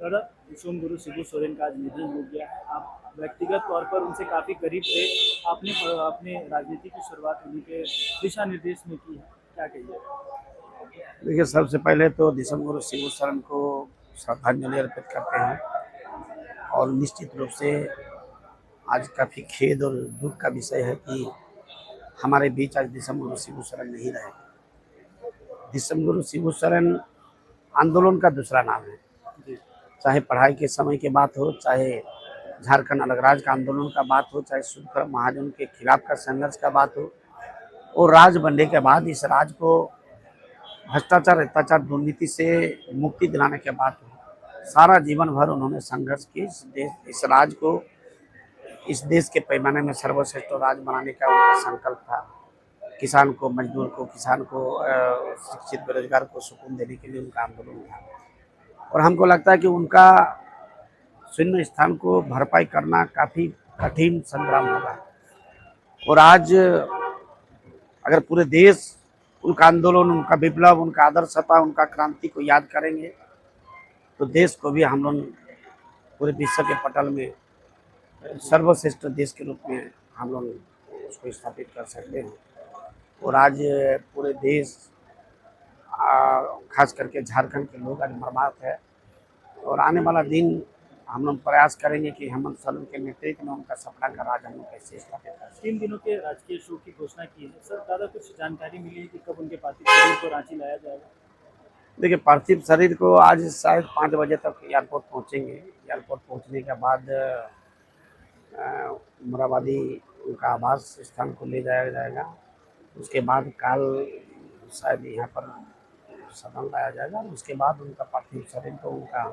दादा, विश्वम गुरु शिबू सोरेन का आज निधन हो गया है। आप व्यक्तिगत तौर पर उनसे काफ़ी करीब थे। आपने अपने राजनीति की शुरुआत उन्हीं के दिशा निर्देश में की है, क्या कहिए? देखिए, सबसे पहले तो दिसंबर शिबू शरण को श्रद्धांजलि अर्पित करते हैं। और निश्चित रूप से आज काफ़ी खेद और दुख का विषय है कि हमारे बीच आज दिसंबर शिबू शरण नहीं रहे। दिसंबर शिबू शरण आंदोलन का दूसरा नाम है। जी। चाहे पढ़ाई के समय की बात हो, चाहे झारखंड अलग राज्य का आंदोलन का बात हो, चाहे शुक्र महाजन के खिलाफ का संघर्ष का बात हो, और राज बनने के बाद इस राज्य को भ्रष्टाचार अत्याचार दुर्नीति से मुक्ति दिलाने के बाद सारा जीवन भर उन्होंने संघर्ष की। इस राज्य को इस देश के पैमाने में सर्वश्रेष्ठ राज्य बनाने का उनका संकल्प था। किसान को, मजदूर को, किसान को, शिक्षित बेरोजगार को सुकून देने के लिए उनका आंदोलन था। और हमको लगता है कि उनका शून्य स्थान को भरपाई करना काफ़ी कठिन संग्राम होगा। और आज अगर पूरे देश उनका आंदोलन, उनका विप्लव, उनका आदर्शता, उनका क्रांति को याद करेंगे तो देश को भी हम लोग पूरे विश्व के पटल में सर्वश्रेष्ठ देश के रूप में हम लोग उसको स्थापित कर सकते हैं। और आज पूरे देश, खास करके झारखंड के लोग आज बर्बाद है। और आने वाला दिन हम लोग प्रयास करेंगे कि हेमंत सोरेन के नेतृत्व में उनका सपना का राज हम लोग कैसे स्थापित कर सकते 3 दिनों के राजकीय शोक की घोषणा की है। सर, दादा, कुछ जानकारी मिली है कि कब उनके पार्थिव शरीर को रांची लाया जाएगा? हैं। देखिए, पार्थिव शरीर को आज शायद 5 बजे तक एयरपोर्ट पहुंचेंगे। एयरपोर्ट पहुंचने के बाद मुराबादी उनका आवास स्थान को ले जाया जाएगा। उसके बाद कल शायद यहाँ पर सदन लाया जाएगा। और उसके बाद उनका पार्थिव शरीर को उनका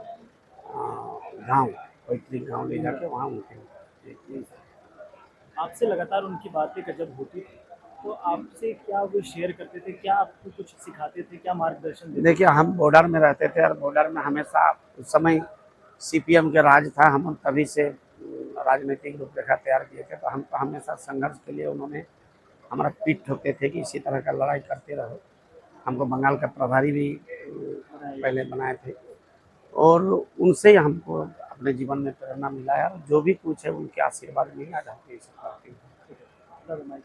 गांव, पैतृक गांव ले जाके वहाँ उनके आपसे लगातार उनकी बातें जब होती थी, तो आपसे क्या वो शेयर करते थे? क्या आपको कुछ सिखाते थे? क्या मार्गदर्शन देते देखिए, थे? हम बॉर्डर में रहते थे और बॉर्डर में हमेशा उस समय सीपीएम के राज था। हम तभी से राजनीतिक रूपरेखा तैयार किए थे। तो हम तो हमेशा संघर्ष के लिए उन्होंने हमारा पीठ ठोकते थे कि इसी तरह का लड़ाई करते रहो। हमको बंगाल का प्रभारी भी पहले बनाए थे। और उनसे ही हमको अपने जीवन में प्रेरणा मिला है। और जो भी कुछ है उनके आशीर्वाद मिला, आज हम ये सब करते हैं। दादा,